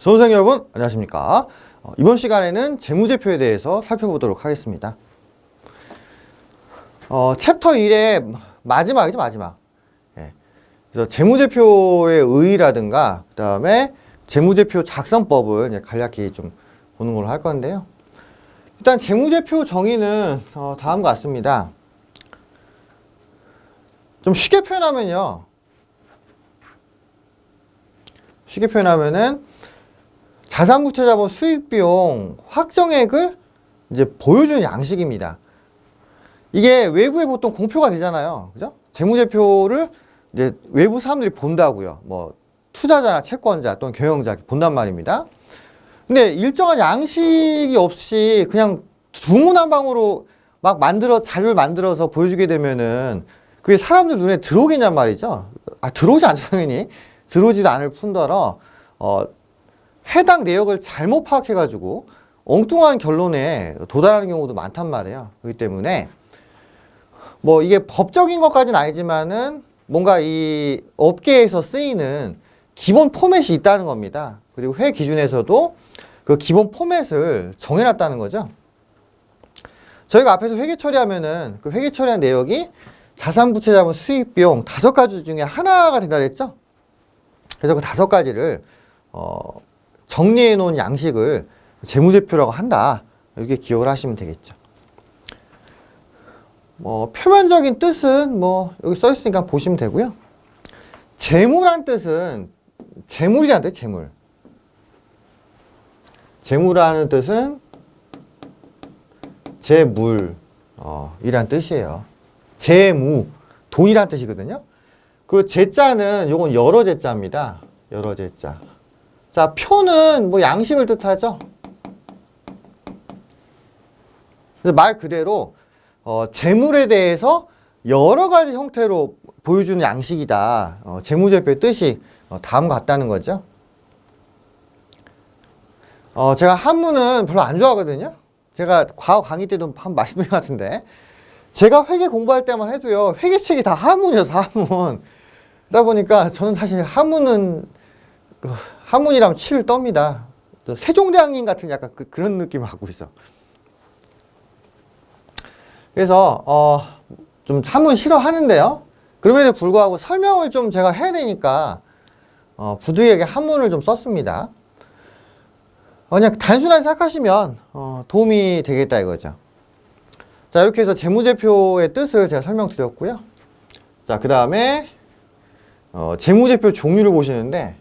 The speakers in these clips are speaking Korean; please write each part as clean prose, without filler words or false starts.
수험생 여러분 안녕하십니까. 이번 시간에는 재무제표에 대해서 살펴보도록 하겠습니다. 챕터 1의 마지막이죠, 마지막. 예. 그래서 재무제표의 의의라든가 그 다음에 재무제표 작성법을 이제 간략히 좀 보는 걸로 할 건데요. 일단 재무제표 정의는 다음과 같습니다. 좀 쉽게 표현하면요. 쉽게 표현하면은 자산부채자본 수익비용 확정액을 이제 보여주는 양식입니다. 이게 외부에 보통 공표가 되잖아요. 그죠? 재무제표를 이제 외부 사람들이 본다고요. 뭐 투자자나 채권자 또는 경영자 본단 말입니다. 근데 일정한 양식이 없이 그냥 중구난방으로 막 자료를 만들어서 보여주게 되면은 그게 사람들 눈에 들어오겠냔 말이죠. 들어오지 않죠, 당연히. 들어오지도 않을 뿐더러 해당 내역을 잘못 파악해가지고 엉뚱한 결론에 도달하는 경우도 많단 말이에요. 그렇기 때문에 뭐 이게 법적인 것까지는 아니지만은 뭔가 이 업계에서 쓰이는 기본 포맷이 있다는 겁니다. 그리고 회 기준에서도 그 기본 포맷을 정해놨다는 거죠. 저희가 앞에서 회계 처리하면은 그 회계 처리한 내역이 자산부채자본 수익비용 5가지 중에 하나가 된다 그랬죠. 그래서 그 5가지를 정리해 놓은 양식을 재무제표라고 한다. 이렇게 기억을 하시면 되겠죠. 표면적인 뜻은 여기 써 있으니까 보시면 되고요. 재무란 뜻은 재물이란 뜻, 재물. 재무라는 뜻은 재물, 이란 뜻이에요. 재무, 돈이란 뜻이거든요. 그 제자는 요건 여러 제자입니다. 여러 제자. 자, 표는 양식을 뜻하죠. 그래서 말 그대로 재물에 대해서 여러 가지 형태로 보여주는 양식이다. 재무제표의 뜻이 다음과 같다는 거죠. 제가 한문은 별로 안 좋아하거든요. 제가 과거 강의 때도 한번 말씀드린 것 같은데 제가 회계 공부할 때만 해도요. 회계책이 다 한문이어서 한문. 그러다 보니까 저는 사실 한문이라면 치를 떱니다. 세종대왕님 같은 약간 그런 느낌을 갖고 있어. 그래서 좀 한문 싫어하는데요. 그럼에도 불구하고 설명을 좀 제가 해야 되니까 부득이하게 한문을 좀 썼습니다. 그냥 단순하게 생각하시면 도움이 되겠다 이거죠. 자, 이렇게 해서 재무제표의 뜻을 제가 설명드렸고요. 자, 그 다음에 재무제표 종류를 보시는데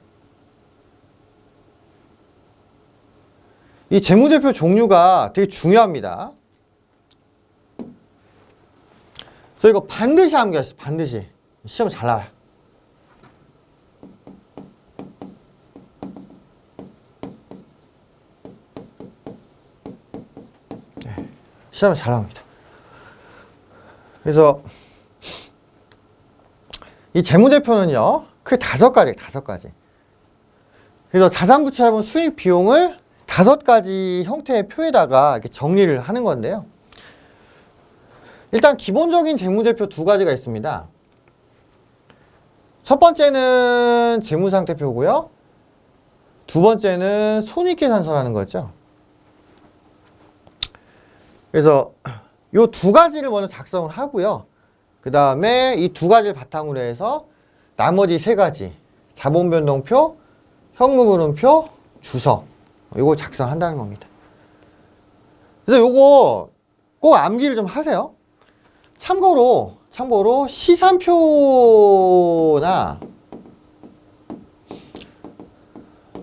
이 재무제표 종류가 되게 중요합니다. 그래서 이거 반드시 암기하세요. 반드시. 시험 잘 나와요. 네, 시험에 잘 나옵니다. 그래서 이 재무제표는요, 크게 5가지. 그래서 자산부채자본 수익 비용을 5가지 형태의 표에다가 이렇게 정리를 하는 건데요. 일단 기본적인 재무제표 2가지가 있습니다. 첫 번째는 재무상태표고요. 두 번째는 손익계산서라는 거죠. 그래서 이 2가지를 먼저 작성을 하고요. 그 다음에 이 2가지를 바탕으로 해서 나머지 3가지 자본변동표, 현금흐름표, 주석 이걸 작성한다는 겁니다. 그래서 요거 꼭 암기를 좀 하세요. 참고로 시산표나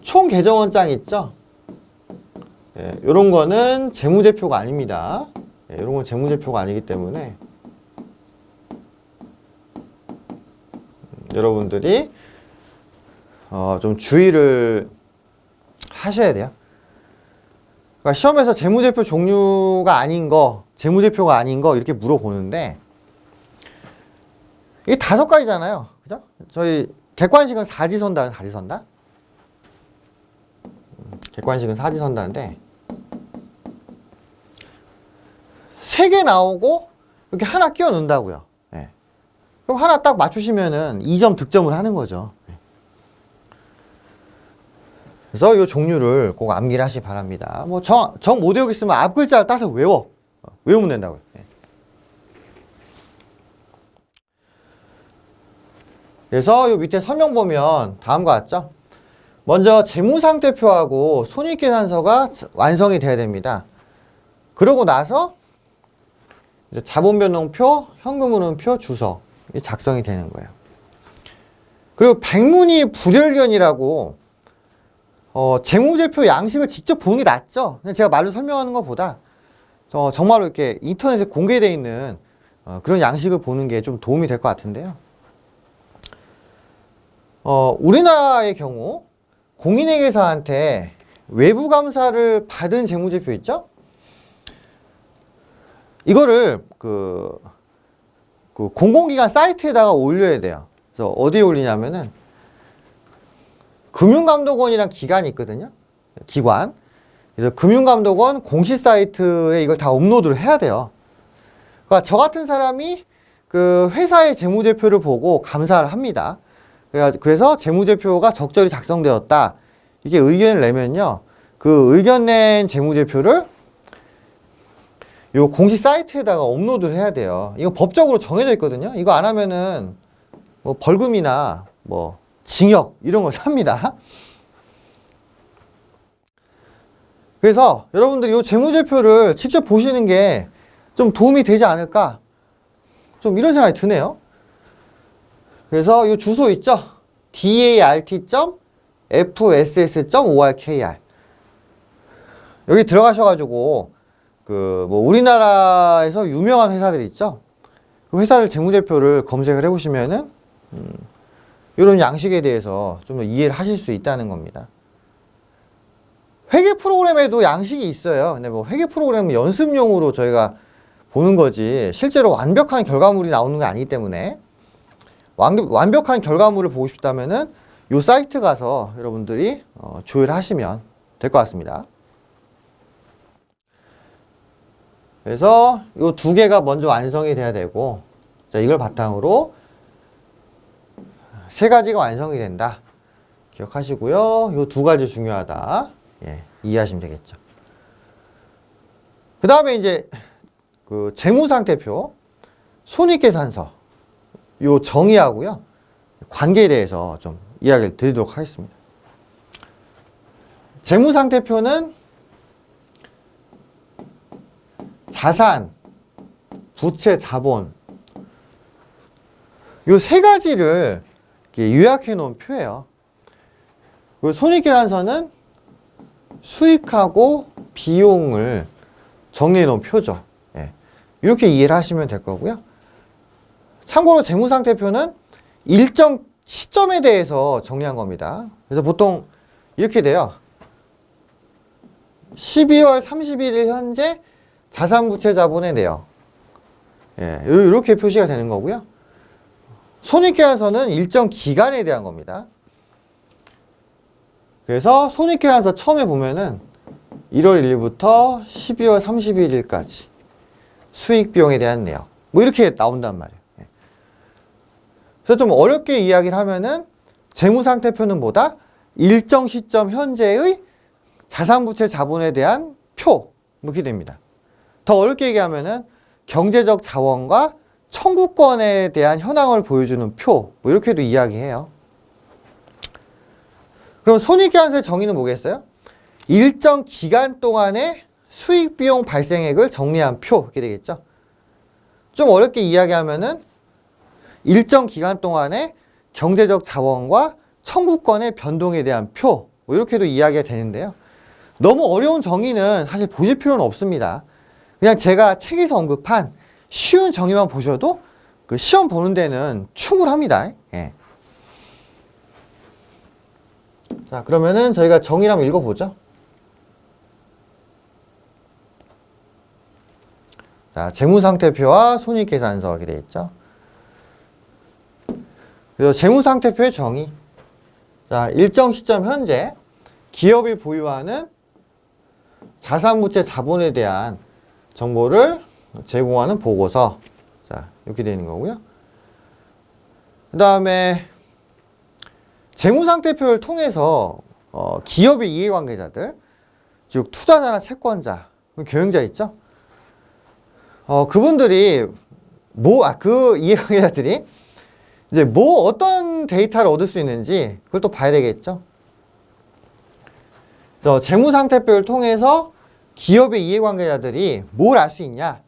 총계정원장 있죠? 예, 요런 거는 재무제표가 아닙니다. 예, 요런 건 재무제표가 아니기 때문에 여러분들이 좀 주의를 하셔야 돼요. 그러니까 시험에서 재무제표 종류가 아닌 거, 재무제표가 아닌 거 이렇게 물어보는데 이게 5가지잖아요. 그죠? 저희 객관식은 사지선다. 객관식은 사지선다인데 3개 나오고 이렇게 하나 끼워 넣는다고요. 네. 그럼 하나 딱 맞추시면은 2점 득점을 하는 거죠. 그래서 이 종류를 꼭 암기를 하시기 바랍니다. 뭐 정 못 외우겠으면 앞 글자를 따서 외우면 된다고요. 네. 그래서 이 밑에 설명 보면 다음과 같죠? 먼저 재무상태표하고 손익계산서가 완성이 돼야 됩니다. 그러고 나서 이제 자본변동표, 현금흐름표, 주서 작성이 되는 거예요. 그리고 백문이 불여일견이라고 재무제표 양식을 직접 보는 게 낫죠. 제가 말로 설명하는 것보다 정말로 이렇게 인터넷에 공개되어 있는 그런 양식을 보는 게 좀 도움이 될 것 같은데요. 우리나라의 경우 공인회계사한테 외부 감사를 받은 재무제표 있죠? 이거를 그 공공기관 사이트에다가 올려야 돼요. 그래서 어디에 올리냐면은 금융감독원이란 기관이 있거든요. 기관. 그래서 금융감독원 공식 사이트에 이걸 다 업로드를 해야 돼요. 그러니까 저 같은 사람이 그 회사의 재무제표를 보고 감사를 합니다. 그래서 재무제표가 적절히 작성되었다. 이게 의견을 내면요. 그 의견 낸 재무제표를 요 공식 사이트에다가 업로드를 해야 돼요. 이거 법적으로 정해져 있거든요. 이거 안 하면은 뭐 벌금이나 뭐 징역 이런 걸 삽니다. 그래서 여러분들이 이 재무제표를 직접 보시는 게 좀 도움이 되지 않을까? 좀 이런 생각이 드네요. 그래서 이 주소 있죠? dart.fss.orkr 여기 들어가셔가지고 그 뭐 우리나라에서 유명한 회사들 있죠? 그 회사들 재무제표를 검색을 해보시면은 이런 양식에 대해서 좀 더 이해를 하실 수 있다는 겁니다. 회계 프로그램에도 양식이 있어요. 근데 뭐 회계 프로그램은 연습용으로 저희가 보는 거지 실제로 완벽한 결과물이 나오는 게 아니기 때문에 완벽한 결과물을 보고 싶다면은 이 사이트 가서 여러분들이 조회를 하시면 될 것 같습니다. 그래서 이 두 개가 먼저 완성이 돼야 되고, 자, 이걸 바탕으로 세 가지가 완성이 된다. 기억하시고요. 이 두 가지 중요하다. 예, 이해하시면 되겠죠. 그 다음에 이제 그 재무상태표, 손익계산서, 요 정의하고요. 관계에 대해서 좀 이야기를 드리도록 하겠습니다. 재무상태표는 자산, 부채, 자본 요 세 가지를 요약해 놓은 표예요. 그리고 손익계산서는 수익하고 비용을 정리해 놓은 표죠. 예. 이렇게 이해를 하시면 될 거고요. 참고로 재무상태표는 일정 시점에 대해서 정리한 겁니다. 그래서 보통 이렇게 돼요. 12월 31일 현재 자산부채 자본의 내역. 예, 이렇게 표시가 되는 거고요. 손익계산서는 일정 기간에 대한 겁니다. 그래서 손익계산서 처음에 보면은 1월 1일부터 12월 31일까지 수익 비용에 대한 내역. 뭐 이렇게 나온단 말이에요. 예. 그래서 좀 어렵게 이야기를 하면은 재무상태표는 뭐다? 일정 시점 현재의 자산부채 자본에 대한 표. 뭐 이렇게 됩니다. 더 어렵게 얘기하면은 경제적 자원과 청구권에 대한 현황을 보여주는 표. 뭐 이렇게도 이야기해요. 그럼 손익계산서의 정의는 뭐겠어요? 일정 기간 동안의 수익 비용 발생액을 정리한 표. 이렇게 되겠죠. 좀 어렵게 이야기하면은 일정 기간 동안의 경제적 자원과 청구권의 변동에 대한 표. 뭐 이렇게도 이야기가 되는데요. 너무 어려운 정의는 사실 보실 필요는 없습니다. 그냥 제가 책에서 언급한 쉬운 정의만 보셔도 그 시험 보는 데는 충분합니다. 예. 자, 그러면은 저희가 정의를 한번 읽어보죠. 자, 재무상태표와 손익계산서 이렇게 되어 있죠. 그래서 재무상태표의 정의. 자, 일정 시점 현재 기업이 보유하는 자산부채 자본에 대한 정보를 제공하는 보고서. 자, 이렇게 되는 거고요. 그 다음에 재무상태표를 통해서 기업의 이해관계자들, 즉 투자자나 채권자, 경영자 있죠? 그분들이 그 이해관계자들이 이제 어떤 데이터를 얻을 수 있는지 그걸 또 봐야 되겠죠? 재무상태표를 통해서 기업의 이해관계자들이 뭘 알 수 있냐?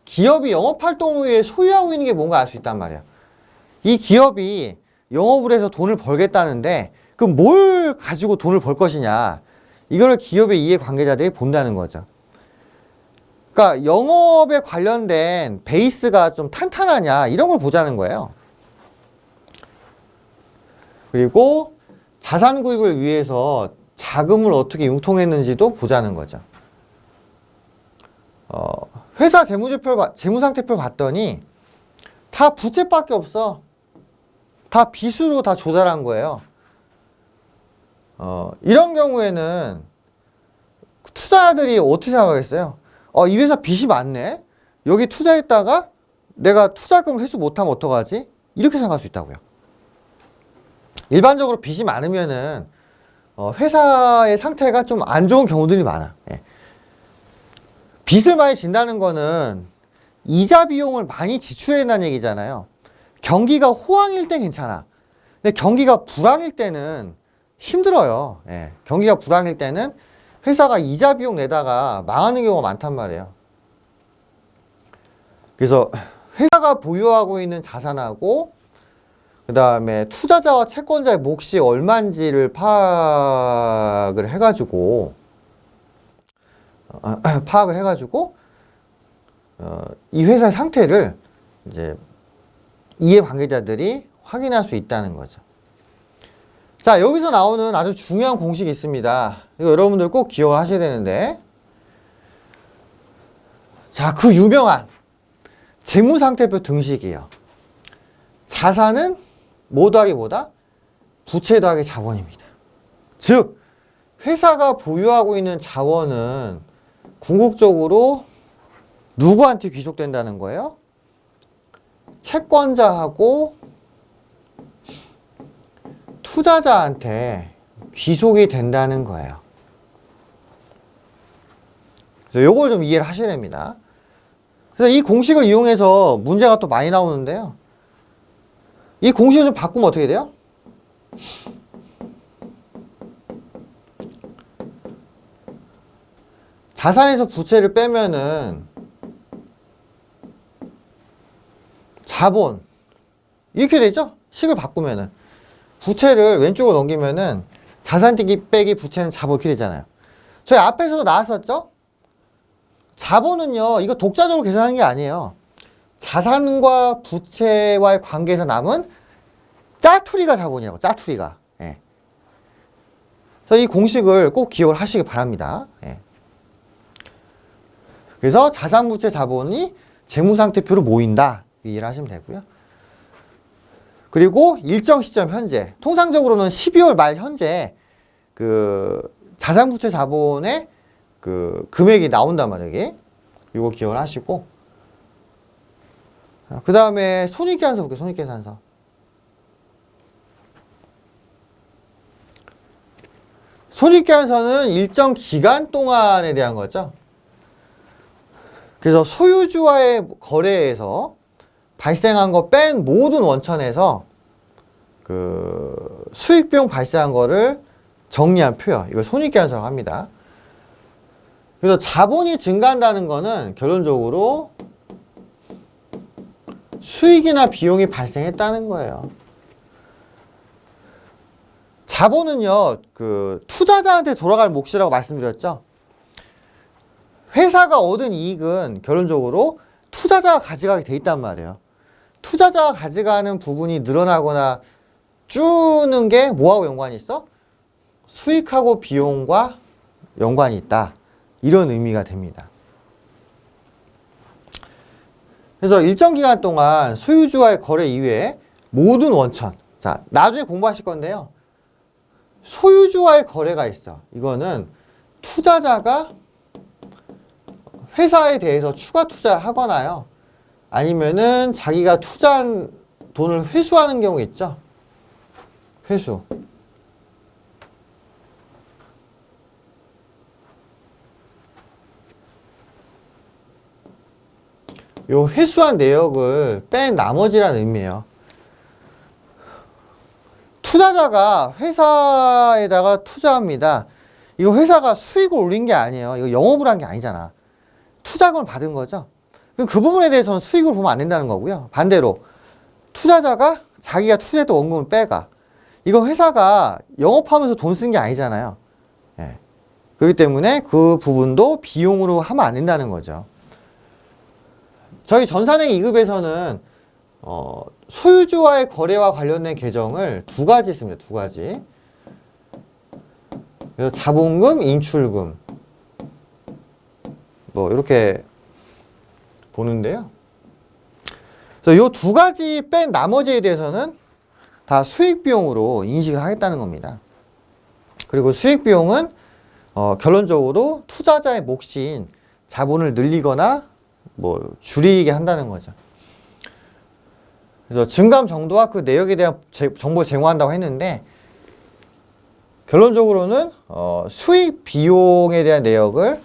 기업이 영업활동을 위해 소유하고 있는 게 뭔가 알 수 있단 말이야. 이 기업이 영업을 해서 돈을 벌겠다는데 그 뭘 가지고 돈을 벌 것이냐? 이거를 기업의 이해관계자들이 본다는 거죠. 그러니까 영업에 관련된 베이스가 좀 탄탄하냐 이런 걸 보자는 거예요. 그리고 자산 구입을 위해서 자금을 어떻게 융통했는지도 보자는 거죠. 회사 재무상태표 봤더니 다 부채밖에 없어. 다 빚으로 다 조달한 거예요. 이런 경우에는 투자자들이 어떻게 생각하겠어요? 이 회사 빚이 많네? 여기 투자했다가 내가 투자금을 회수 못하면 어떡하지? 이렇게 생각할 수 있다고요. 일반적으로 빚이 많으면은 회사의 상태가 좀 안 좋은 경우들이 많아. 예. 빚을 많이 진다는 거는 이자 비용을 많이 지출해야 된다는 얘기잖아요. 경기가 호황일 때 괜찮아. 근데 경기가 불황일 때는 힘들어요. 예. 경기가 불황일 때는 회사가 이자 비용 내다가 망하는 경우가 많단 말이에요. 그래서 회사가 보유하고 있는 자산하고 그 다음에 투자자와 채권자의 몫이 얼마인지를 파악을 해가지고 이 회사의 상태를 이제 이해관계자들이 확인할 수 있다는 거죠. 자, 여기서 나오는 아주 중요한 공식이 있습니다. 이거 여러분들 꼭 기억을 하셔야 되는데, 자, 그 유명한 재무상태표 등식이에요. 자산은 뭐 더하기 뭐다? 부채 더하기 자본입니다. 즉, 회사가 보유하고 있는 자원은 궁극적으로 누구한테 귀속된다는 거예요? 채권자하고 투자자한테 귀속이 된다는 거예요. 그래서 요걸 좀 이해를 하셔야 됩니다. 그래서 이 공식을 이용해서 문제가 또 많이 나오는데요. 이 공식을 좀 바꾸면 어떻게 돼요? 자산에서 부채를 빼면은 자본 이렇게 되죠? 식을 바꾸면은 부채를 왼쪽으로 넘기면은 자산 빼기 부채는 자본 이렇게 되잖아요. 저희 앞에서도 나왔었죠? 자본은요, 이거 독자적으로 계산하는 게 아니에요. 자산과 부채와의 관계에서 남은 짜투리가 자본이라고, 짜투리가. 예. 그래서 이 공식을 꼭 기억을 하시기 바랍니다. 예. 그래서 자산, 부채, 자본이 재무상태표로 모인다. 이해를 하시면 되고요. 그리고 일정 시점 현재, 통상적으로는 12월 말 현재 그 자산, 부채, 자본의 그 금액이 나온단 말이에요. 이게. 이거 기억을 하시고, 그 다음에 손익계산서 볼게요. 손익계산서. 손익계산서는 일정 기간 동안에 대한 거죠. 그래서 소유주와의 거래에서 발생한 거 뺀 모든 원천에서 그 수익 비용 발생한 거를 정리한 표요. 이걸 손익계산서라고 합니다. 그래서 자본이 증가한다는 거는 결론적으로 수익이나 비용이 발생했다는 거예요. 자본은요, 그 투자자한테 돌아갈 몫이라고 말씀드렸죠. 회사가 얻은 이익은 결론적으로 투자자가 가져가게 돼 있단 말이에요. 투자자가 가져가는 부분이 늘어나거나 주는 게 뭐하고 연관이 있어? 수익하고 비용과 연관이 있다. 이런 의미가 됩니다. 그래서 일정 기간 동안 소유주와의 거래 이외에 모든 원천. 자, 나중에 공부하실 건데요. 소유주와의 거래가 있어. 이거는 투자자가 회사에 대해서 추가 투자를 하거나요. 아니면은 자기가 투자한 돈을 회수하는 경우 있죠. 회수. 요 회수한 내역을 뺀 나머지라는 의미예요. 투자자가 회사에다가 투자합니다. 이거 회사가 수익을 올린 게 아니에요. 이거 영업을 한 게 아니잖아. 투자금을 받은 거죠. 그 부분에 대해서는 수익을 보면 안 된다는 거고요. 반대로 투자자가 자기가 투자했던 원금을 빼가. 이거 회사가 영업하면서 돈 쓴 게 아니잖아요. 예. 그렇기 때문에 그 부분도 비용으로 하면 안 된다는 거죠. 저희 전산행 2급에서는 소유주와의 거래와 관련된 계정을 두 가지 있습니다. 두 가지. 그래서 자본금, 인출금. 뭐 이렇게 보는데요. 그래서 요 두 가지 뺀 나머지에 대해서는 다 수익 비용으로 인식을 하겠다는 겁니다. 그리고 수익 비용은 결론적으로 투자자의 몫인 자본을 늘리거나 뭐 줄이게 한다는 거죠. 그래서 증감 정도와 그 내역에 대한 정보를 제공한다고 했는데 결론적으로는 수익 비용에 대한 내역을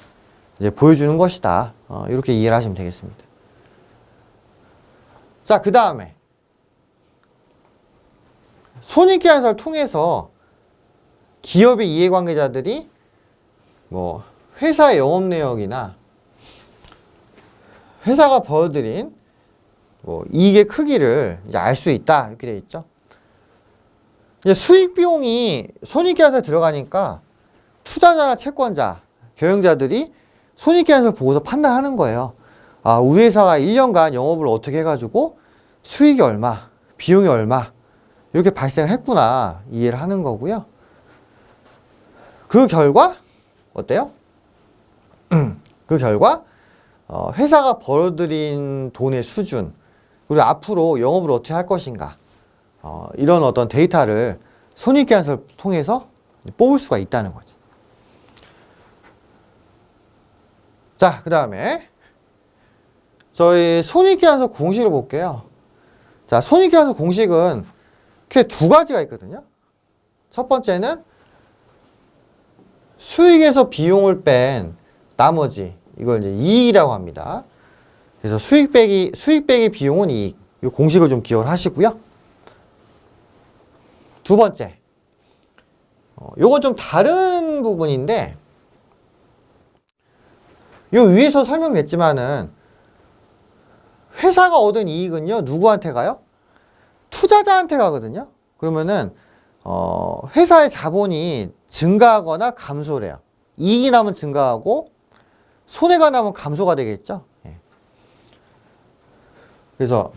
이제 보여주는 것이다. 이렇게 이해를 하시면 되겠습니다. 자, 그 다음에 손익계산서를 통해서 기업의 이해관계자들이 뭐 회사의 영업 내역이나 회사가 벌어들인 뭐 이익의 크기를 이제 알 수 있다 이렇게 되어 있죠. 이제 수익 비용이 손익계산서에 들어가니까 투자자나 채권자, 경영자들이 손익계산서 보고서 판단하는 거예요. 아, 우리 회사가 1년간 영업을 어떻게 해가지고 수익이 얼마, 비용이 얼마 이렇게 발생을 했구나 이해를 하는 거고요. 그 결과 어때요? 그 결과 회사가 벌어들인 돈의 수준 그리고 앞으로 영업을 어떻게 할 것인가 이런 어떤 데이터를 손익계산서를 통해서 뽑을 수가 있다는 거죠. 자, 그 다음에 저희 손익계산서 공식을 볼게요. 자, 손익계산서 공식은 크게 두 가지가 있거든요. 첫 번째는 수익에서 비용을 뺀 나머지 이걸 이제 이익이라고 합니다. 그래서 수익 빼기 비용은 이익. 이 공식을 좀 기억을 하시고요. 두 번째, 요건 좀 다른 부분인데 요 위에서 설명됐지만은 회사가 얻은 이익은요 누구한테 가요? 투자자한테 가거든요. 그러면은 회사의 자본이 증가하거나 감소를 해요. 이익이 나면 증가하고 손해가 나면 감소가 되겠죠. 예. 그래서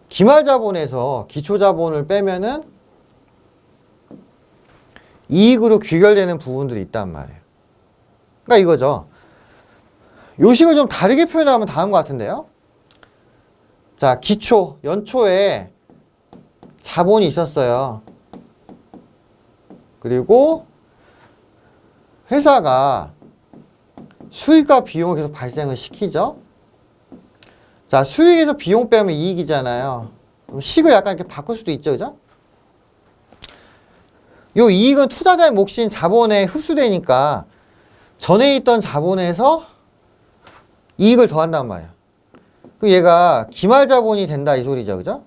기말자본에서 기초자본을 빼면은 이익으로 귀결되는 부분들이 있단 말이에요. 그러니까 이거죠. 요식을 좀 다르게 표현하면 다음과 같은데요. 자, 기초, 연초에 자본이 있었어요. 그리고 회사가 수익과 비용을 계속 발생을 시키죠. 자, 수익에서 비용 빼면 이익이잖아요. 그럼 식을 약간 이렇게 바꿀 수도 있죠, 그죠? 요 이익은 투자자의 몫인 자본에 흡수되니까 전에 있던 자본에서 이익을 더한단 말이야. 그럼 얘가 기말자본이 된다 이 소리죠, 그죠?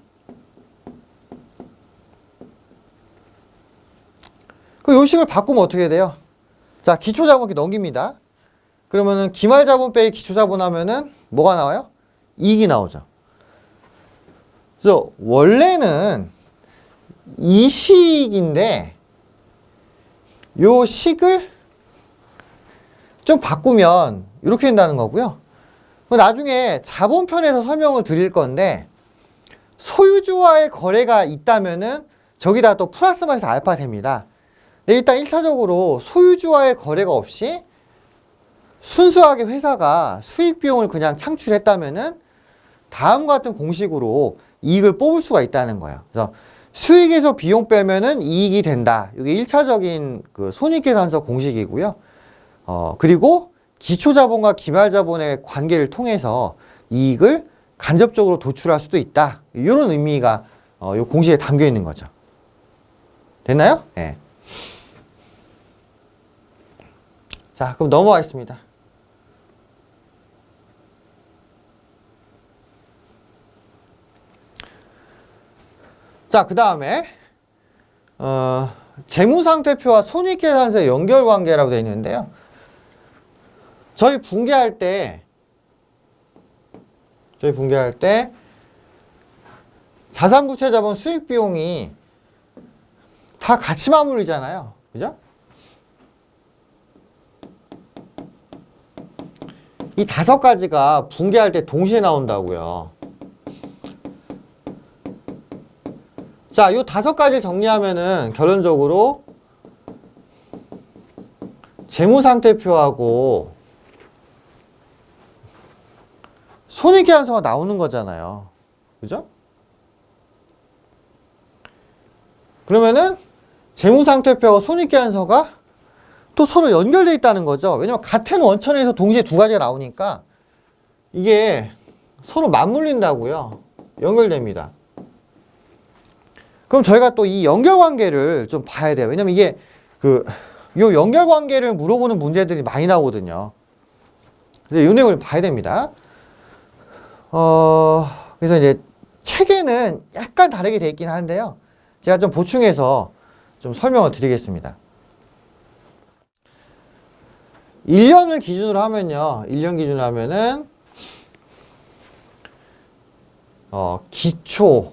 그 요식을 바꾸면 어떻게 돼요? 자, 기초자본 이렇게 넘깁니다. 그러면은 기말자본 빼기 기초자본 하면은 뭐가 나와요? 이익이 나오죠. 그래서 원래는 이 식인데 요 식을 좀 바꾸면 이렇게 된다는 거고요. 나중에 자본편에서 설명을 드릴 건데 소유주와의 거래가 있다면은 저기다 또 플러스 마이너스 알파 됩니다. 근데 일단 1차적으로 소유주와의 거래가 없이 순수하게 회사가 수익 비용을 그냥 창출했다면은 다음과 같은 공식으로 이익을 뽑을 수가 있다는 거예요. 그래서 수익에서 비용 빼면은 이익이 된다. 이게 1차적인 그 손익계산서 공식이고요. 그리고 기초자본과 기말자본의 관계를 통해서 이익을 간접적으로 도출할 수도 있다. 이런 의미가 이 공식에 담겨 있는 거죠. 됐나요? 네. 자, 그럼 넘어가겠습니다. 자, 그 다음에 재무상태표와 손익계산서의 연결관계라고 되어 있는데요. 저희 분개할 때 자산부채자본 수익비용이 다 같이 맞물리잖아요. 그죠? 이 5가지가 분개할 때 동시에 나온다고요. 자, 이 5가지 정리하면은 결론적으로 재무상태표하고 손익계산서가 나오는 거잖아요. 그죠? 그러면은 재무상태표하고 손익계산서가 또 서로 연결되어 있다는 거죠. 왜냐면 같은 원천에서 동시에 2가지가 나오니까 이게 서로 맞물린다고요. 연결됩니다. 그럼 저희가 또 이 연결관계를 좀 봐야 돼요. 왜냐면 이게 요 연결관계를 물어보는 문제들이 많이 나오거든요. 그래서 이 내용을 봐야 됩니다. 그래서 이제 책에는 약간 다르게 되어 있긴 한데요. 제가 좀 보충해서 좀 설명을 드리겠습니다. 1년을 기준으로 하면요. 1년 기준으로 하면은 기초,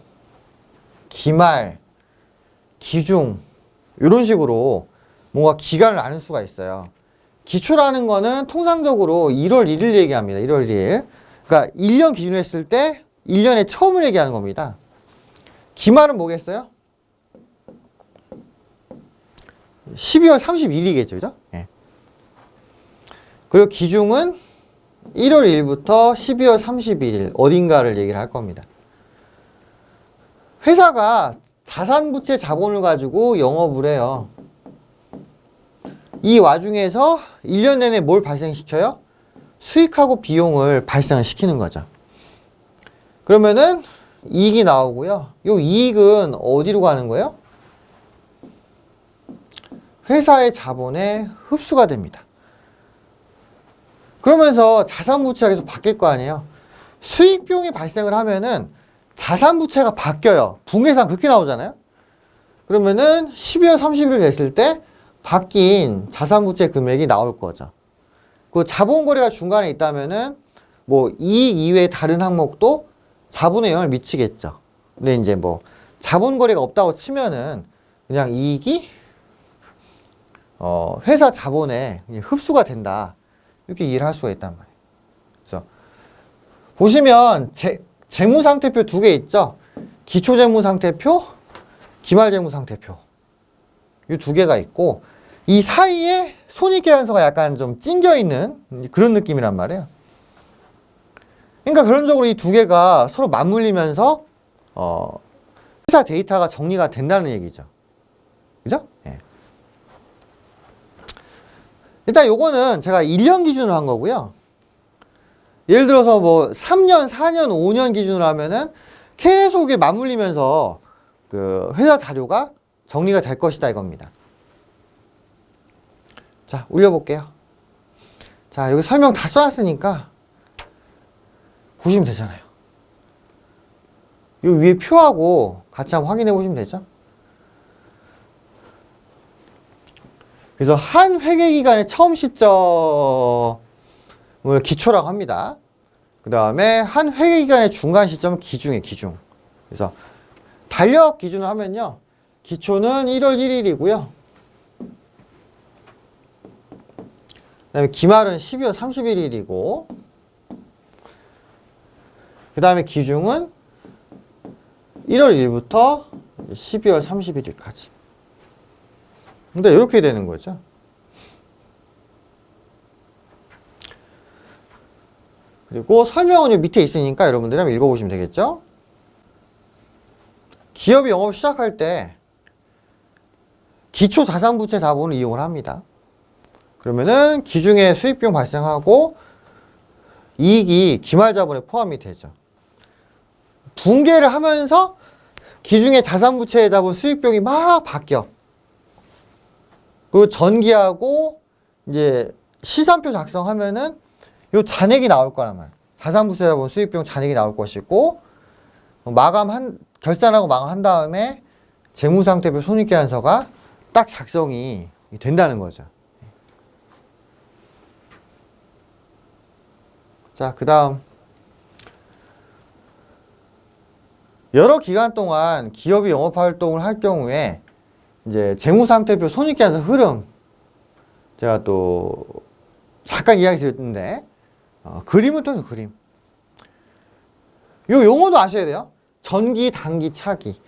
기말, 기중 이런 식으로 뭔가 기간을 나눌 수가 있어요. 기초라는 거는 통상적으로 1월 1일 얘기합니다. 1월 1일. 그러니까 1년 기준으로 했을 때 1년의 처음을 얘기하는 겁니다. 기말은 뭐겠어요? 12월 30일이겠죠. 그죠? 네. 그리고 기중은 1월 1일부터 12월 31일 어딘가를 얘기를 할 겁니다. 회사가 자산부채 자본을 가지고 영업을 해요. 이 와중에서 1년 내내 뭘 발생시켜요? 수익하고 비용을 발생시키는 거죠. 그러면은 이익이 나오고요. 이 이익은 어디로 가는 거예요? 회사의 자본에 흡수가 됩니다. 그러면서 자산부채가 계속 바뀔 거 아니에요. 수익 비용이 발생을 하면은 자산부채가 바뀌어요. 분계상 그렇게 나오잖아요. 그러면은 12월 30일 됐을 때 바뀐 자산부채 금액이 나올 거죠. 그 자본거래가 중간에 있다면은 뭐 이익 이외의 다른 항목도 자본에 영향을 미치겠죠. 근데 이제 뭐 자본거래가 없다고 치면은 그냥 이익이 회사 자본에 흡수가 된다. 이렇게 이해를 할 수가 있단 말이에요. 그래서 보시면 재무상태표 2개 있죠. 기초재무상태표, 기말재무상태표. 이 2개가 있고 이 사이에 손익계산서가 약간 좀 찡겨있는 그런 느낌이란 말이에요. 그러니까 결론적으로 이 2개가 서로 맞물리면서 회사 데이터가 정리가 된다는 얘기죠. 그죠? 예. 일단 요거는 제가 1년 기준으로 한 거고요. 예를 들어서 뭐 3년, 4년, 5년 기준으로 하면은 계속 이게 맞물리면서 그 회사 자료가 정리가 될 것이다 이겁니다. 자, 올려볼게요. 자, 여기 설명 다 써놨으니까 보시면 되잖아요. 이 위에 표하고 같이 한번 확인해 보시면 되죠. 그래서 한 회계기간의 처음 시점을 기초라고 합니다. 그 다음에 한 회계기간의 중간 시점은 기중이에요. 기중. 그래서 달력 기준으로 하면요. 기초는 1월 1일이고요. 그 다음에 기말은 12월 31일이고 그 다음에 기중은 1월 1일부터 12월 31일까지. 근데 이렇게 되는 거죠. 그리고 설명은 요 밑에 있으니까 여러분들이 한번 읽어보시면 되겠죠. 기업이 영업을 시작할 때 기초자산부채 자본을 이용을 합니다. 그러면은 기중에 수익비용 발생하고 이익이 기말자본에 포함이 되죠. 분개를 하면서 기중에 자산부채 자본 수익비용이 막 바뀌어. 그 전기하고 이제 시산표 작성하면은 요 잔액이 나올 거란 말이에요. 자산부채 자본 수익비용 잔액이 나올 것이고 마감한 결산하고 마감한 다음에 재무상태표 손익계산서가 딱 작성이 된다는 거죠. 자, 그 다음 여러 기간 동안 기업이 영업활동을 할 경우에 이제 재무상태표 손익계산서 흐름 제가 또 잠깐 이야기 드렸는데 그림은 또 그림. 요 용어도 아셔야 돼요. 전기, 단기, 차기.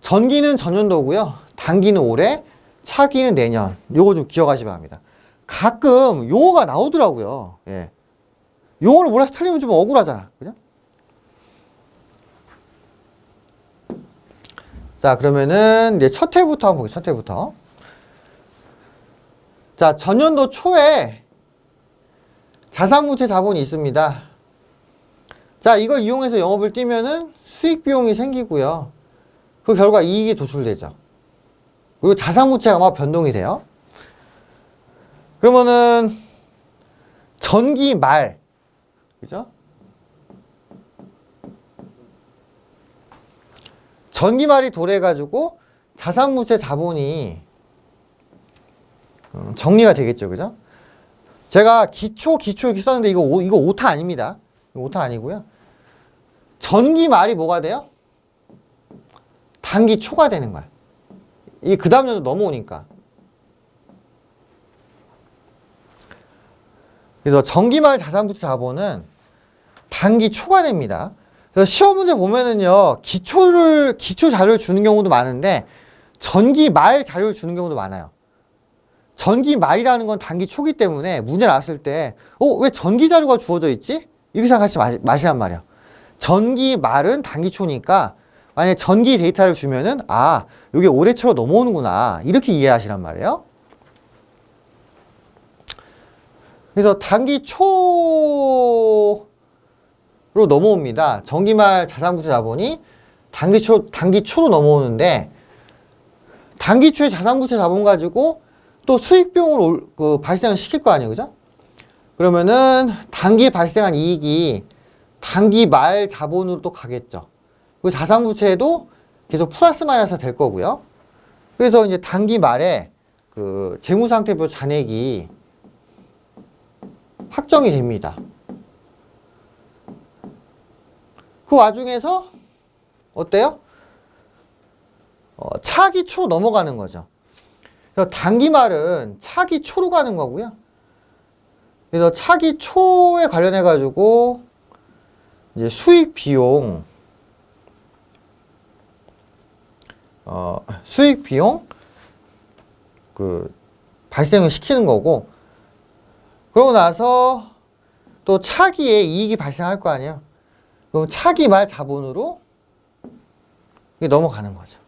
전기는 전년도고요. 단기는 올해, 차기는 내년. 요거 좀 기억하시기 바랍니다. 가끔 용어가 나오더라고요. 예. 용어를 몰라서 틀리면 좀 억울하잖아. 그죠? 자, 그러면은 이제 첫 회부터 한번 보겠습니다. 첫 회부터. 자, 전년도 초에 자산부채 자본이 있습니다. 자, 이걸 이용해서 영업을 뛰면은 수익 비용이 생기고요. 그 결과 이익이 도출되죠. 그리고 자산부채가 막 변동이 돼요. 그러면은 전기 말, 그죠? 전기 말이 도래해가지고 자산부채 자본이 정리가 되겠죠, 그죠? 제가 기초 이렇게 썼는데 이거 오타 아닙니다. 이거 오타 아니고요. 전기 말이 뭐가 돼요? 단기 초가 되는 거야. 이게 그 다음 년도 넘어오니까. 그래서 전기말 자산부채 자본은 단기 초가 됩니다. 그래서 시험 문제 보면은요, 기초 자료를 주는 경우도 많은데, 전기말 자료를 주는 경우도 많아요. 전기말이라는 건 단기 초기 때문에 문제 나왔을 때, 왜 전기 자료가 주어져 있지? 이렇게 생각하지 마시란 말이에요. 전기말은 단기 초니까, 만약에 전기 데이터를 주면은, 이게 올해 초로 넘어오는구나. 이렇게 이해하시란 말이에요. 그래서 단기 초로 넘어옵니다. 전기말 자산부채 자본이 단기 초로 넘어오는데, 단기 초에 자산부채 자본 가지고 또 수익비용을 발생을 시킬 거 아니에요, 그죠? 그러면은 단기에 발생한 이익이 단기 말 자본으로 또 가겠죠. 그 자산부채도 계속 플러스 마이너스 될 거고요. 그래서 이제 단기 말에 그 재무상태표 잔액이 확정이 됩니다. 그 와중에서 어때요? 차기 초로 넘어가는 거죠. 그래서 단기 말은 차기 초로 가는 거고요. 그래서 차기 초에 관련해 가지고 이제 수익 비용 발생을 시키는 거고, 그러고 나서 또 차기에 이익이 발생할 거 아니에요. 그럼 차기 말 자본으로 이게 넘어가는 거죠.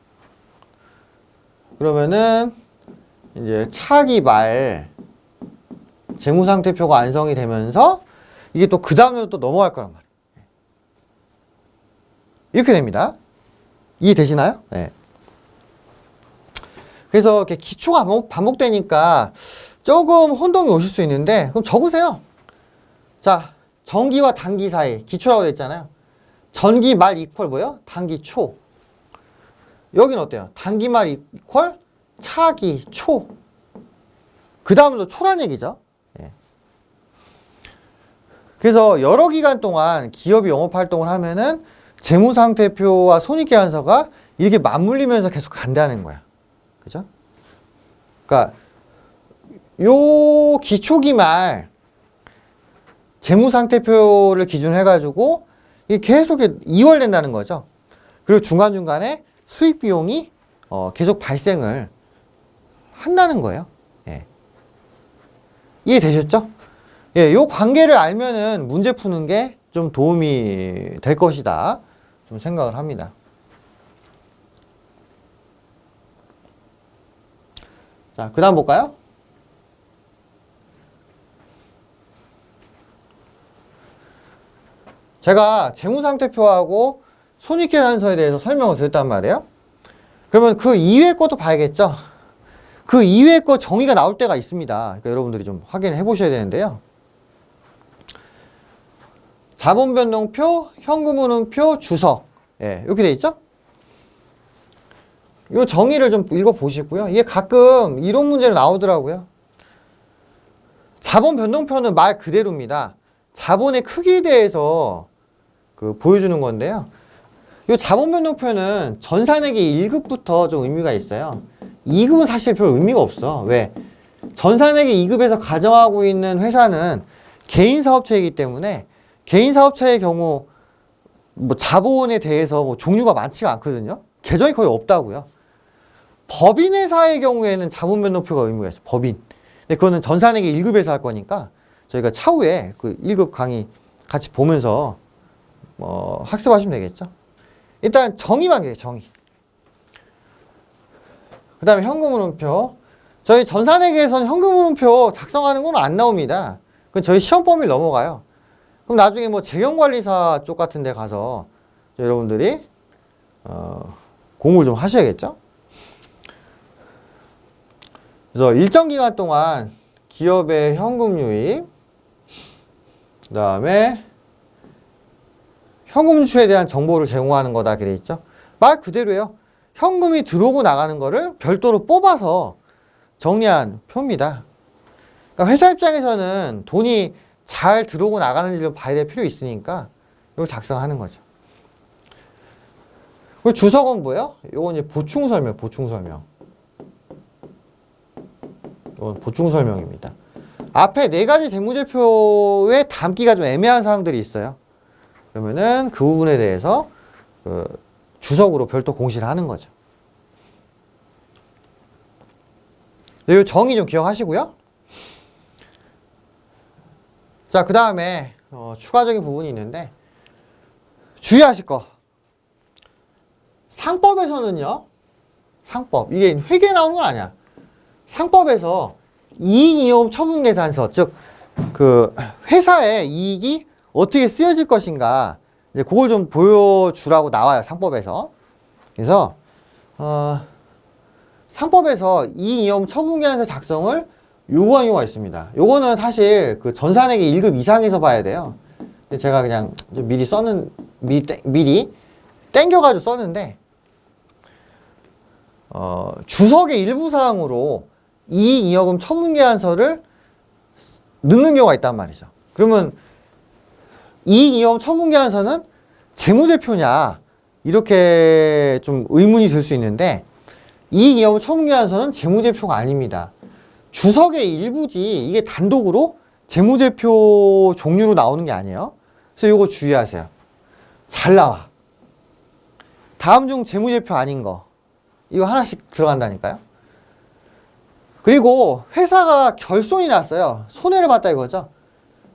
그러면은 이제 차기 말 재무상태표가 완성이 되면서 이게 또 그 다음으로 또 넘어갈 거란 말이에요. 이렇게 됩니다. 이해되시나요? 네. 그래서 이렇게 기초가 반복되니까 조금 혼동이 오실 수 있는데, 그럼 적으세요. 자, 전기와 단기 사이 기초라고 되어 있잖아요. 전기 말 이퀄 뭐예요? 단기 초. 여긴 어때요? 단기 말 이퀄 차기 초. 그 다음으로 초란 얘기죠. 예. 그래서 여러 기간 동안 기업이 영업활동을 하면은 재무상태표와 손익계산서가 이렇게 맞물리면서 계속 간다는 거야. 그죠? 그러니까 요 기초기 말 재무상태표를 기준으로 해가지고 이게 계속 이월된다는 거죠. 그리고 중간중간에 수익 비용이 계속 발생을 한다는 거예요. 예. 이해되셨죠? 예, 요 관계를 알면은 문제 푸는 게 좀 도움이 될 것이다. 좀 생각을 합니다. 자, 그 다음 볼까요? 제가 재무상태표하고 손익계산서에 대해서 설명을 드렸단 말이에요. 그러면 그 이외의 것도 봐야겠죠. 그 이외의 것 정의가 나올 때가 있습니다. 그러니까 여러분들이 좀 확인을 해보셔야 되는데요. 자본변동표, 현금흐름표, 주석. 예, 이렇게 돼 있죠? 요 정의를 좀 읽어보시고요. 이게 가끔 이론 문제로 나오더라고요. 자본 변동표는 말 그대로입니다. 자본의 크기에 대해서 보여주는 건데요. 이 자본 변동표는 전산액의 1급부터 좀 의미가 있어요. 2급은 사실 별 의미가 없어. 왜? 전산액의 2급에서 가정하고 있는 회사는 개인 사업체이기 때문에 개인 사업체의 경우 뭐 자본에 대해서 뭐 종류가 많지가 않거든요. 계정이 거의 없다고요. 법인 회사의 경우에는 자본 변동표가 의미가 있어요. 법인. 근데 그거는 전산액의 1급에서 할 거니까 저희가 차후에 그 1급 강의 같이 보면서 학습하시면 되겠죠. 일단 정의만 해요. 정의. 그 다음에 현금흐름표. 저희 전산회계에서는 현금흐름표 작성하는 건 안 나옵니다. 그건 저희 시험 범위를 넘어가요. 그럼 나중에 뭐 재경관리사 쪽 같은 데 가서 여러분들이 공부를 좀 하셔야겠죠. 그래서 일정 기간 동안 기업의 현금 유입, 그 다음에 현금 유출에 대한 정보를 제공하는 거다 그래 있죠. 말 그대로예요. 현금이 들어오고 나가는 거를 별도로 뽑아서 정리한 표입니다. 그러니까 회사 입장에서는 돈이 잘 들어오고 나가는지를 봐야 될 필요 있으니까 이걸 작성하는 거죠. 그리고 주석은 뭐예요? 이건 이제 보충 설명. 이건 보충 설명입니다. 앞에 네 가지 재무제표에 담기가 좀 애매한 사항들이 있어요. 그러면은 그 부분에 대해서 주석으로 별도 공시를 하는 거죠. 이 정의 좀 기억하시고요. 자, 그 다음에 추가적인 부분이 있는데 주의하실 거. 상법에서는요. 상법. 이게 회계에 나오는 건 아니야. 상법에서 이익이익 처분계산서, 즉 그 회사의 이익이 어떻게 쓰여질 것인가, 이제 그걸 좀 보여주라고 나와요. 상법에서. 그래서 상법에서 이익이익 처분계산서 작성을 요구한 경우가 있습니다. 요거는 사실 그 전산액의 1급 이상에서 봐야 돼요. 근데 제가 그냥 좀 미리 땡겨가지고 썼는데, 주석의 일부 사항으로 이익이익 처분계산서를 넣는 경우가 있단 말이죠. 그러면 이익이익 처분계산서는 재무제표냐, 이렇게 좀 의문이 들 수 있는데, 이익이익 처분계산서는 재무제표가 아닙니다. 주석의 일부지 이게 단독으로 재무제표 종류로 나오는 게 아니에요. 그래서 이거 주의하세요. 잘 나와. 다음 중 재무제표 아닌 거, 이거 하나씩 들어간다니까요. 그리고 회사가 결손이 났어요. 손해를 봤다 이거죠.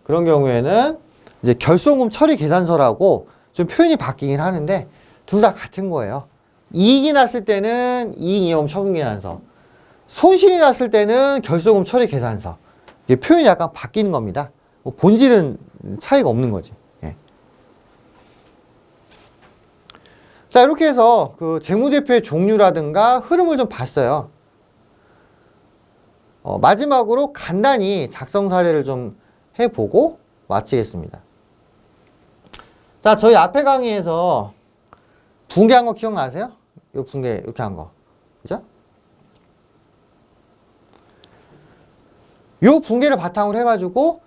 그런 경우에는 이제 결손금 처리 계산서라고 좀 표현이 바뀌긴 하는데 둘 다 같은 거예요. 이익이 났을 때는 이익이익 처분계산서, 손실이 났을 때는 결손금 처리 계산서. 이게 표현이 약간 바뀌는 겁니다. 뭐 본질은 차이가 없는 거지. 예. 자, 이렇게 해서 그 재무제표의 종류라든가 흐름을 좀 봤어요. 마지막으로 간단히 작성 사례를 좀 해보고 마치겠습니다. 자, 저희 앞에 강의에서 붕괴한 거 기억나세요? 이 붕괴 이렇게 한 거, 그죠? 요 붕괴를 바탕으로 해가지고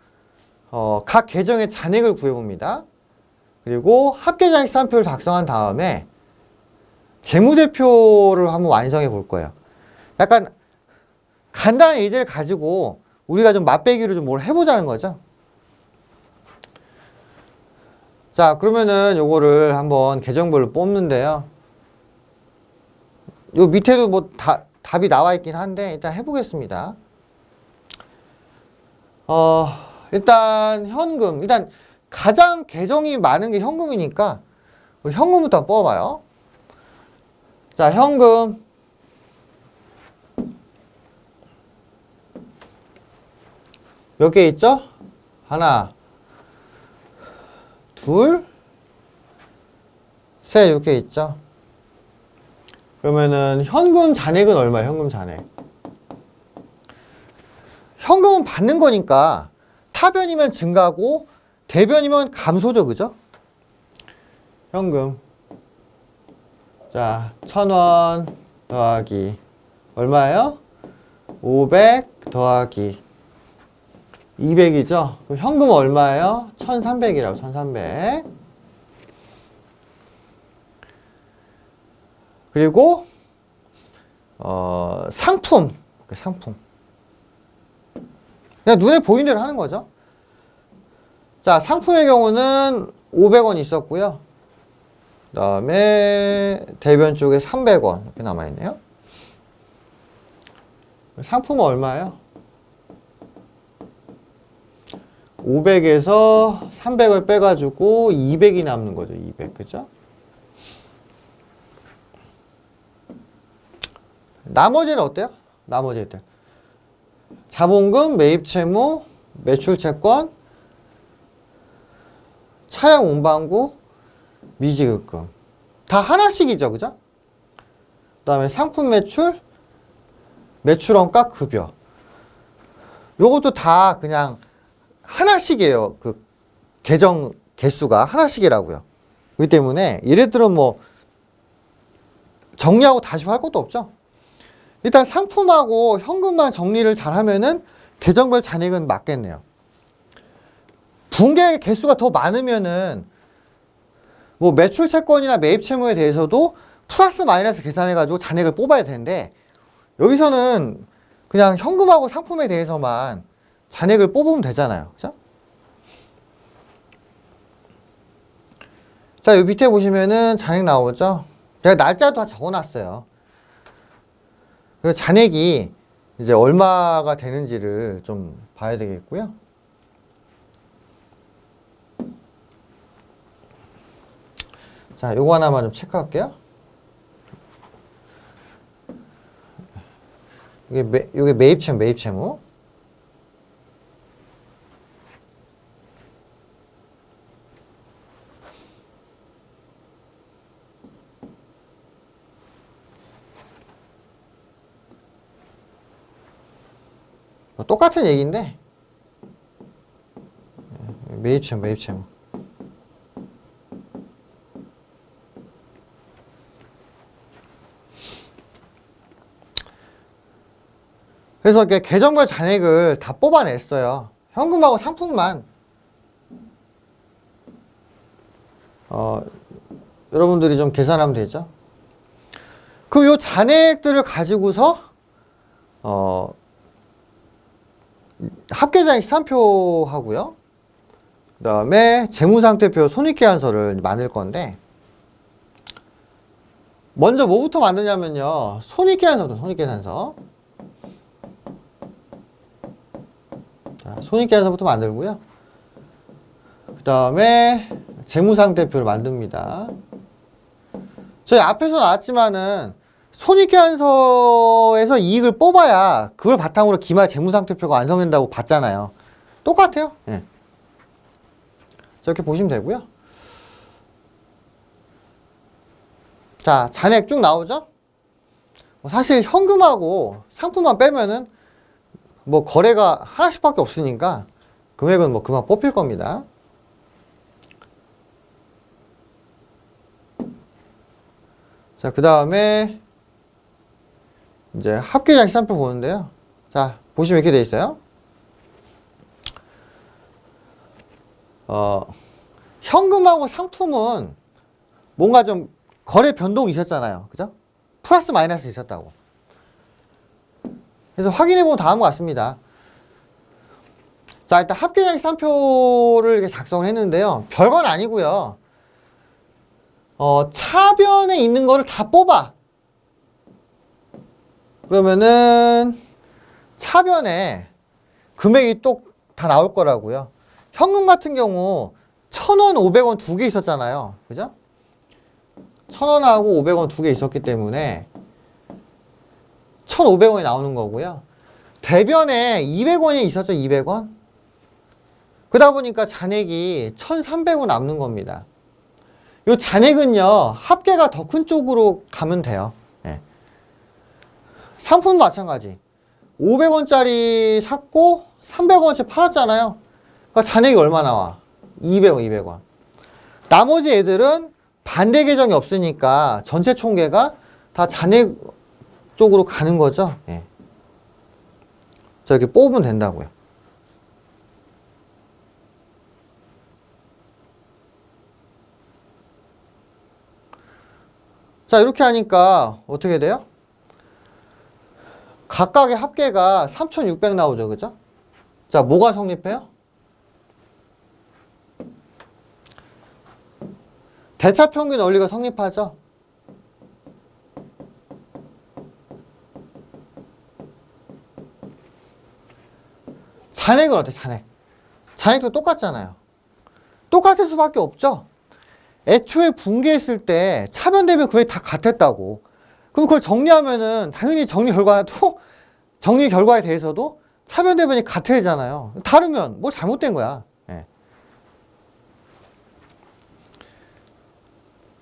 각 계정의 잔액을 구해봅니다. 그리고 합계장익산표를 작성한 다음에 재무제표를 한번 완성해 볼 거예요. 약간 간단한 예제를 가지고 우리가 좀 맛배기로 좀 뭘 해보자는 거죠. 자, 그러면은 요거를 한번 계정별로 뽑는데요. 요 밑에도 뭐 답이 나와 있긴 한데 일단 해보겠습니다. 일단 현금. 일단 가장 계정이 많은 게 현금이니까 우리 현금부터 한번 뽑아봐요. 자, 현금. 몇 개 있죠? 하나, 둘, 셋, 이렇게 있죠? 그러면은 현금 잔액은 얼마예요? 현금 잔액. 현금은 받는 거니까 타변이면 증가고 대변이면 감소죠, 그죠? 현금. 자, 1,000원, 더하기 얼마예요? 500 더하기 200이죠? 그럼 현금 얼마예요? 1300이라고 1300. 그리고 상품. 그냥 눈에 보이는 대로 하는 거죠. 자, 상품의 경우는 500원 있었고요. 그 다음에 대변 쪽에 300원 이렇게 남아있네요. 상품은 얼마예요? 500에서 300을 빼가지고 200이 남는 거죠. 200. 그죠? 나머지는 어때요? 나머지는 자본금, 매입채무, 매출채권, 차량 운반구, 미지급금 다 하나씩이죠. 그죠? 그 다음에 상품 매출, 매출원가, 급여 요것도 다 그냥 하나씩이에요. 그 계정 개수가 하나씩이라고요. 그렇기 때문에 얘네들은 뭐 정리하고 다시 할 것도 없죠. 일단 상품하고 현금만 정리를 잘 하면은 계정별 잔액은 맞겠네요. 분계 개수가 더 많으면은 뭐 매출 채권이나 매입 채무에 대해서도 플러스 마이너스 계산해가지고 잔액을 뽑아야 되는데 여기서는 그냥 현금하고 상품에 대해서만 잔액을 뽑으면 되잖아요. 그죠? 자, 여기 밑에 보시면은 잔액 나오죠? 제가 날짜도 다 적어놨어요. 그 잔액이 이제 얼마가 되는지를 좀 봐야 되겠고요. 자, 요거 하나만 좀 체크할게요. 요게 매입채무. 똑같은 얘기인데 매입채무. 그래서 이렇게 계정별 잔액을 다 뽑아냈어요. 현금하고 상품만. 여러분들이 좀 계산하면 되죠. 그 요 잔액들을 가지고서 합계장액 시산표 하고요. 그 다음에 재무상태표 손익계산서를 만들 건데 먼저 뭐부터 만드냐면요. 손익계산서. 자, 손익계산서부터 만들고요. 그 다음에 재무상태표를 만듭니다. 저희 앞에서 나왔지만은 손익계산서에서 이익을 뽑아야 그걸 바탕으로 기말 재무상태표가 완성된다고 봤잖아요. 똑같아요. 예. 저렇게 보시면 되고요. 자, 잔액 쭉 나오죠? 사실 현금하고 상품만 빼면은 뭐 거래가 하나씩밖에 없으니까 금액은 뭐 그만 뽑힐 겁니다. 자, 그 다음에 이제 합계장 시산표 보는데요. 자, 보시면 이렇게 돼 있어요. 현금하고 상품은 뭔가 좀 거래 변동이 있었잖아요. 그죠? 플러스 마이너스 있었다고. 그래서 확인해보면 다음과 같습니다. 자, 일단 합계장 시산표를 이렇게 작성을 했는데요. 별건 아니고요. 차변에 있는 거를 다 뽑아. 그러면은 차변에 금액이 또 다 나올 거라고요. 현금 같은 경우 1,000원, 500원 두 개 있었잖아요. 그죠? 1,000원하고 500원 두 개 있었기 때문에 1,500원이 나오는 거고요. 대변에 200원이 있었죠. 200원. 그러다 보니까 잔액이 1,300원 남는 겁니다. 이 잔액은요. 합계가 더 큰 쪽으로 가면 돼요. 네. 상품도 마찬가지. 500원짜리 샀고 300원어치 팔았잖아요. 그러니까 잔액이 얼마 나와? 200원. 나머지 애들은 반대 계정이 없으니까 전체 총계가 다 잔액 쪽으로 가는 거죠. 예. 자, 이렇게 뽑으면 된다고요. 자, 이렇게 하니까 어떻게 돼요? 각각의 합계가 3600 나오죠. 그죠? 자, 뭐가 성립해요? 대차평균 원리가 성립하죠. 잔액은 어때? 잔액. 잔액도 똑같잖아요. 똑같을 수밖에 없죠. 애초에 붕괴했을 때 차변되면 그게 다 같았다고. 그럼 그걸 정리하면은 당연히 정리 결과에 대해서도 차변대변이 같아야 되잖아요. 다르면 뭐 잘못된 거야. 예.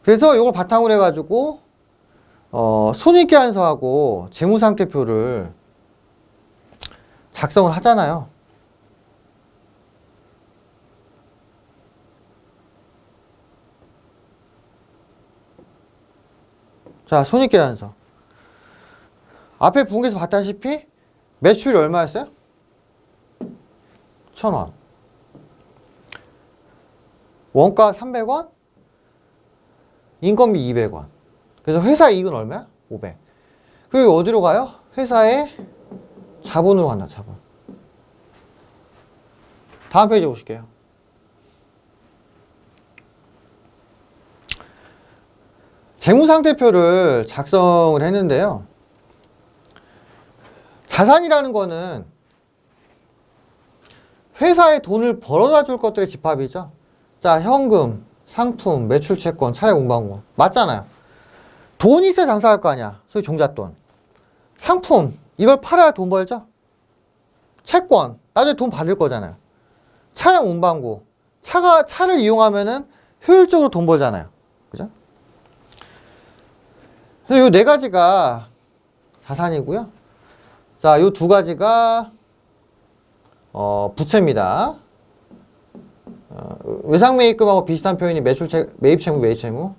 그래서 이걸 바탕으로 해가지고 손익계산서하고 재무상태표를 작성을 하잖아요. 자, 손익계산서. 앞에 분기에서 봤다시피 매출이 얼마였어요? 1,000원. 원가 300원, 인건비 200원. 그래서 회사 이익은 얼마야? 500. 그리고 어디로 가요? 회사의 자본으로 간다, 자본. 다음 페이지 보실게요. 재무상태표를 작성을 했는데요. 자산이라는 거는 회사에 돈을 벌어다 줄 것들의 집합이죠. 자, 현금, 상품, 매출채권, 차례공방권. 맞잖아요. 돈이 있어야 장사할 거 아니야. 소위 종잣돈. 상품, 이걸 팔아야 돈 벌죠. 채권, 나중에 돈 받을 거잖아요. 차량 운반구, 차를 이용하면은 효율적으로 돈 벌잖아요. 그죠? 그래서 요 네 가지가 자산이고요. 자, 요 두 가지가 부채입니다. 외상매입금하고 비슷한 표현이 매입채무, 매입채무.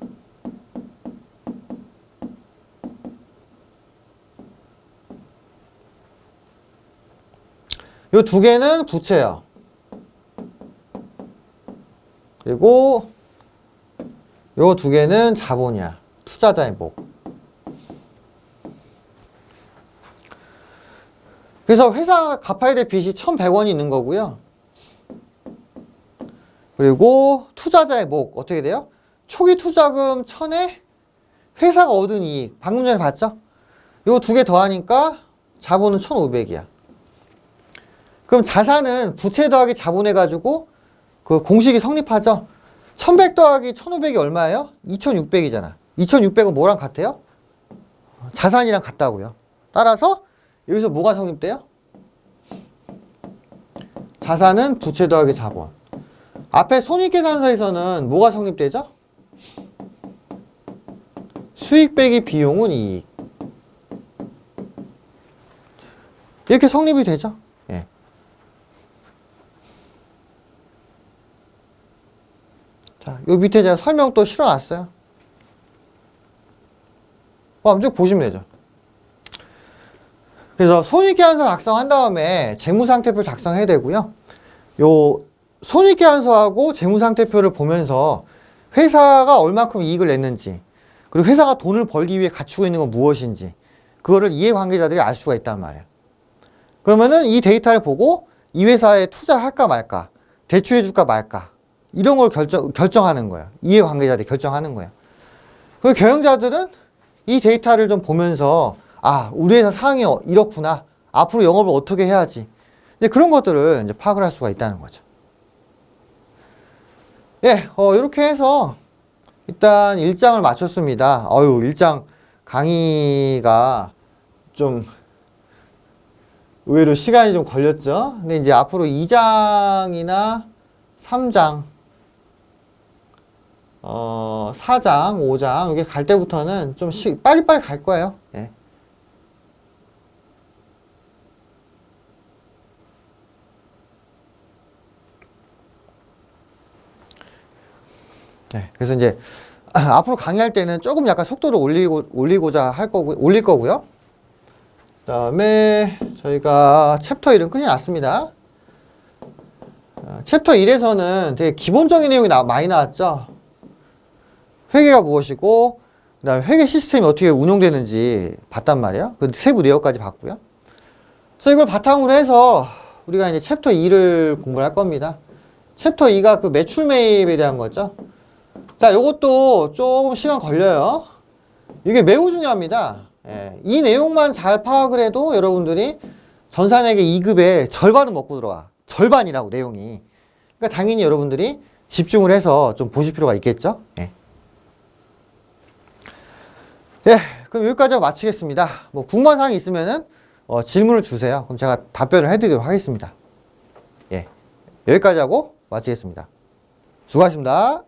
요 두 개는 부채예요. 그리고 요 두 개는 자본이야. 투자자의 목. 그래서 회사가 갚아야 될 빚이 1,100원이 있는 거고요. 그리고 투자자의 목 어떻게 돼요? 초기 투자금 1,000에 회사가 얻은 이익. 방금 전에 봤죠? 요 두 개 더하니까 자본은 1,500이야. 그럼 자산은 부채 더하기 자본 해가지고 그 공식이 성립하죠? 1,100 더하기 1,500이 얼마예요? 2,600이잖아. 2,600은 뭐랑 같아요? 자산이랑 같다고요. 따라서 여기서 뭐가 성립돼요? 자산은 부채 더하기 자본. 앞에 손익계산서에서는 뭐가 성립되죠? 수익 빼기 비용은 이익. 이렇게 성립이 되죠? 예. 자, 요 밑에 제가 설명 또 실어놨어요. 쭉 보시면 되죠. 그래서 손익계산서 작성한 다음에 재무상태표 작성해야 되고요. 요 손익계산서하고 재무상태표를 보면서 회사가 얼마큼 이익을 냈는지, 그리고 회사가 돈을 벌기 위해 갖추고 있는 건 무엇인지, 그거를 이해관계자들이 알 수가 있단 말이에요. 그러면은 이 데이터를 보고 이 회사에 투자를 할까 말까, 대출해 줄까 말까, 이런 걸 결정하는 거예요. 이해관계자들이 결정하는 거예요. 그리고 경영자들은 이 데이터를 좀 보면서 우리 회사 상황이 이렇구나. 앞으로 영업을 어떻게 해야지. 이제 그런 것들을 이제 파악을 할 수가 있다는 거죠. 예, 이렇게 해서 일단 1장을 마쳤습니다. 1장 강의가 좀 의외로 시간이 좀 걸렸죠. 근데 이제 앞으로 2장이나 3장, 4장, 5장 이게 갈 때부터는 좀 빨리빨리 갈 거예요. 예. 네, 그래서 이제 앞으로 강의할 때는 조금 약간 속도를 올릴 거고요. 그다음에 저희가 챕터 1은 끝이 났습니다. 챕터 1에서는 되게 기본적인 내용이 많이 나왔죠. 회계가 무엇이고, 그다음에 회계 시스템이 어떻게 운영되는지 봤단 말이에요. 그 세부 내역까지 봤고요. 그래서 이걸 바탕으로 해서 우리가 이제 챕터 2를 공부를 할 겁니다. 챕터 2가 그 매출 매입에 대한 거죠. 자, 요것도 조금 시간 걸려요. 이게 매우 중요합니다. 예, 이 내용만 잘 파악을 해도 여러분들이 전산회계 2급의 절반은 먹고 들어와. 절반이라고, 내용이. 그러니까 당연히 여러분들이 집중을 해서 좀 보실 필요가 있겠죠. 예. 예, 그럼 여기까지 하고 마치겠습니다. 뭐 궁금한 사항이 있으면은 질문을 주세요. 그럼 제가 답변을 해드리도록 하겠습니다. 예, 여기까지 하고 마치겠습니다. 수고하셨습니다.